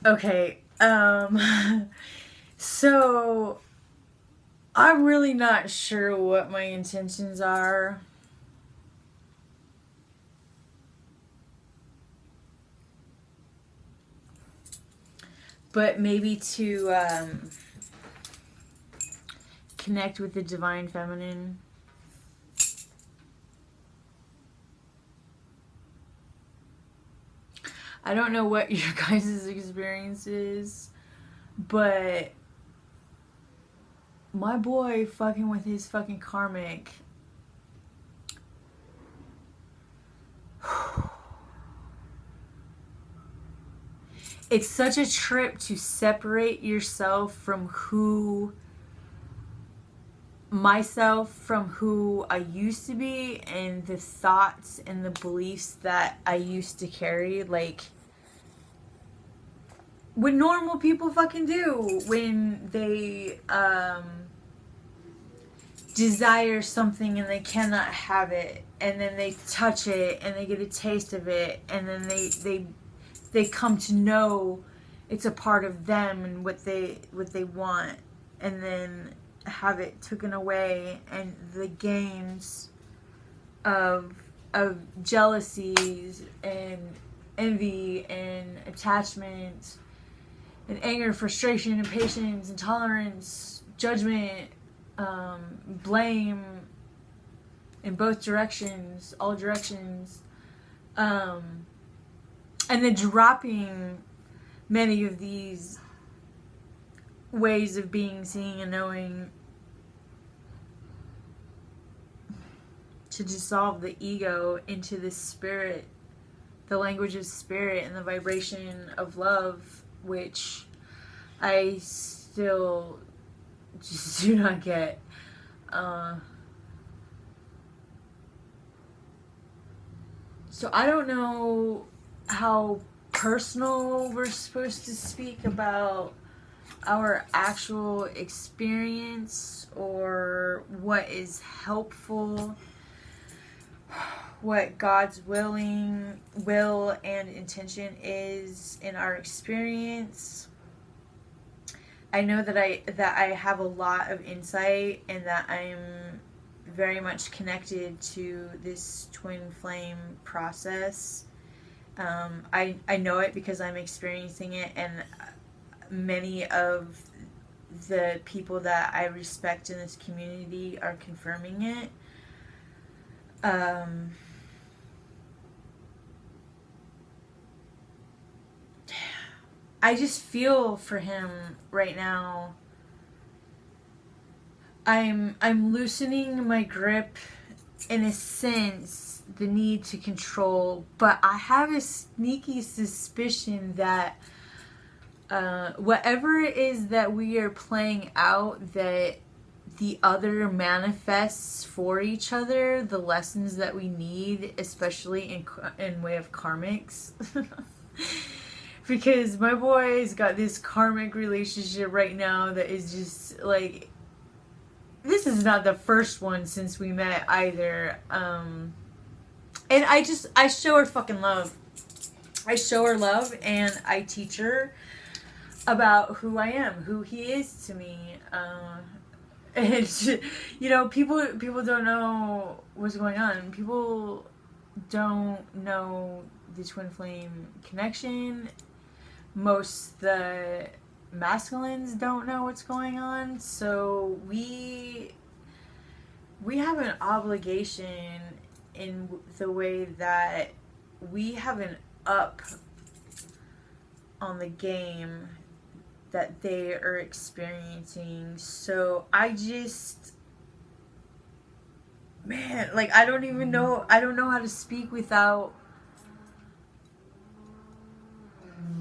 Okay. So I'm really not sure what my intentions are. But maybe to connect with the divine feminine. I don't know what your guys' experience is, but my boy fucking with his fucking karmic. It's such a trip to separate yourself from who I used to be and the thoughts and the beliefs that I used to carry. Like, what normal people fucking do when they desire something and they cannot have it, and then they touch it and they get a taste of it, and then they come to know it's a part of them and what they want, and then have it taken away, and the games of jealousies and envy and attachment and anger, frustration, impatience, intolerance, judgment, blame in both directions, all directions, and then dropping many of these ways of being, seeing, and knowing to dissolve the ego into the spirit, the language of spirit, and the vibration of love, which I still just do not get. So I don't know how personal we're supposed to speak about our actual experience, or what is helpful, what God's will and intention is in our experience. I know that I have a lot of insight, and that I'm very much connected to this twin flame process. I know it because I'm experiencing it, and many of the people that I respect in this community are confirming it. I just feel for him right now. I'm loosening my grip, in a sense, the need to control, but I have a sneaky suspicion that whatever it is that we are playing out, that the other manifests for each other the lessons that we need, especially in way of karmics. Because my boy's got this karmic relationship right now that is just like, this is not the first one since we met either. And I show her fucking love. I show her love, and I teach her about who I am, who he is to me. And you know, people don't know what's going on. People don't know the twin flame connection. Most the masculines don't know what's going on. So we have an obligation in the way that we have an up on the game that they are experiencing. So I just, man, like, I don't know how to speak without,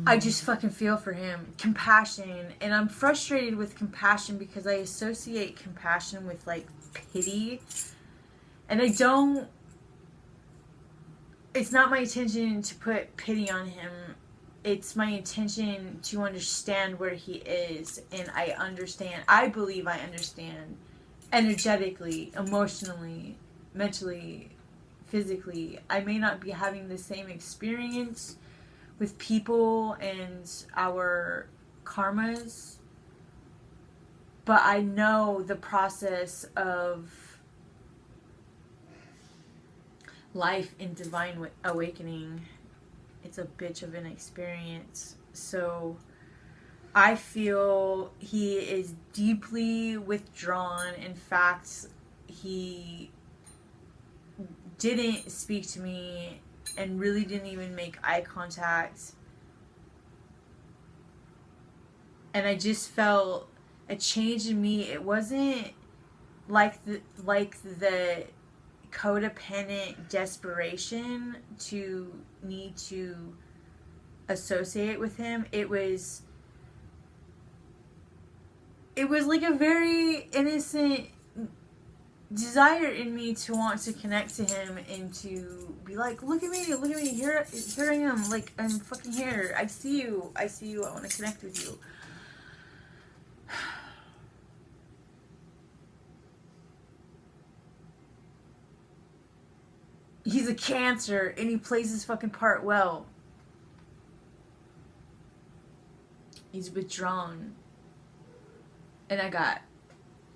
I just fucking feel for him. Compassion. And I'm frustrated with compassion because I associate compassion with, like, pity. And I don't, it's not my intention to put pity on him. It's my intention to understand where he is. And I understand, I believe I understand, energetically, emotionally, mentally, physically. I may not be having the same experience with people and our karmas, but I know the process of life in divine awakening, it's a bitch of an experience. So I feel he is deeply withdrawn. In fact, he didn't speak to me and really didn't even make eye contact. And I just felt a change in me. It wasn't like the codependent desperation to need to associate with him. It was like a very innocent desire in me to want to connect to him and to be like, look at me, here I am, like, I'm fucking here, I see you, I want to connect with you. He's a Cancer and he plays his fucking part well. He's withdrawn. And I got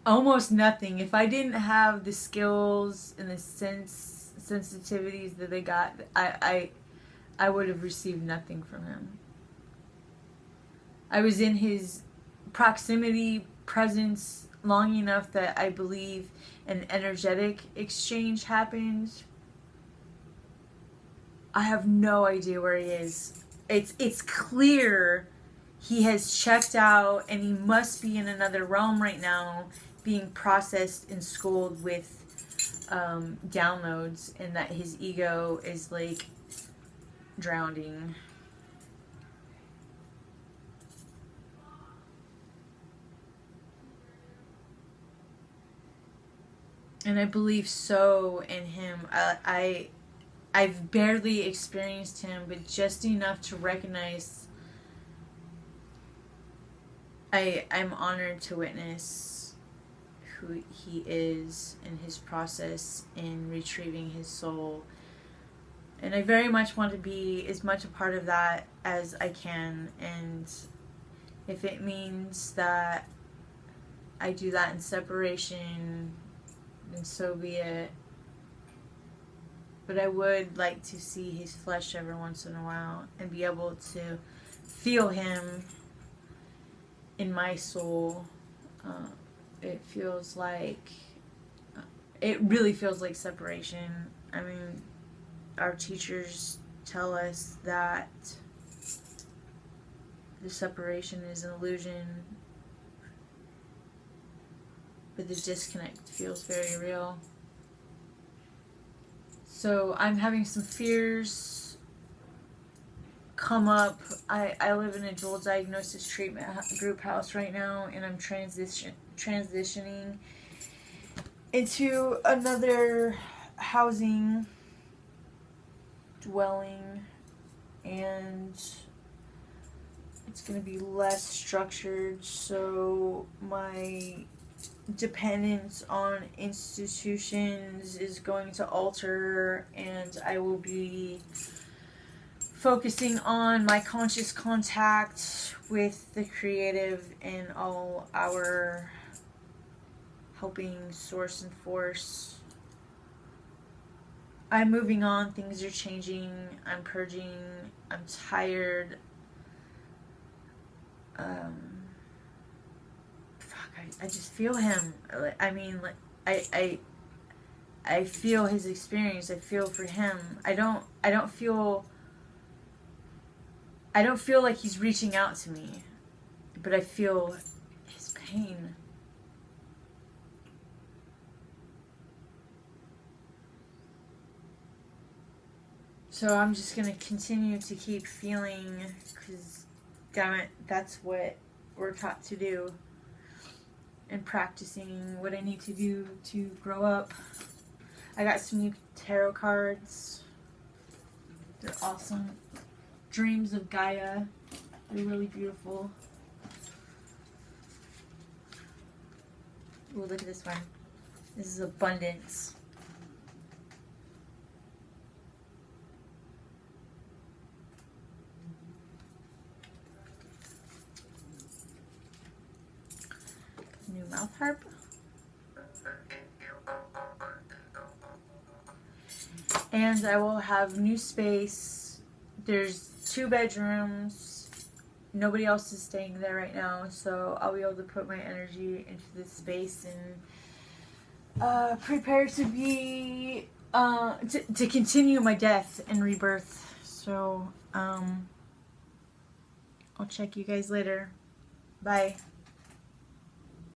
almost nothing. If I didn't have the skills and the sensitivities that they got, I would have received nothing from him. I was in his proximity, presence long enough that I believe an energetic exchange happened. I have no idea where he is. It's clear he has checked out and he must be in another realm right now, being processed and schooled with downloads, and that his ego is like drowning. And I believe so in him. I've barely experienced him, but just enough to recognize I'm honored to witness who he is and his process in retrieving his soul. And I very much want to be as much a part of that as I can. And if it means that I do that in separation, then so be it. But I would like to see his flesh every once in a while and be able to feel him in my soul. It feels like, it really feels like separation. I mean, our teachers tell us that the separation is an illusion, but the disconnect feels very real. So I'm having some fears come up. I live in a dual diagnosis treatment group house right now, and I'm transitioning into another housing dwelling, and it's going to be less structured, so my dependence on institutions is going to alter, and I will be focusing on my conscious contact with the creative and all our helping source and force. I'm moving on, things are changing, I'm purging, I'm tired. I just feel him. I mean, like, I feel his experience. I feel for him. I don't feel like he's reaching out to me, but I feel his pain. So I'm just gonna continue to keep feeling, because damn it, that's what we're taught to do. And practicing what I need to do to grow up. I got some new tarot cards. They're awesome. Dreams of Gaia. They're really beautiful. Ooh, look at this one. This is abundance. mouth harp. And I will have new space. There's 2 bedrooms. Nobody else is staying there right now, so I'll be able to put my energy into this space and prepare to be to continue my death and rebirth. So I'll check you guys later. Bye.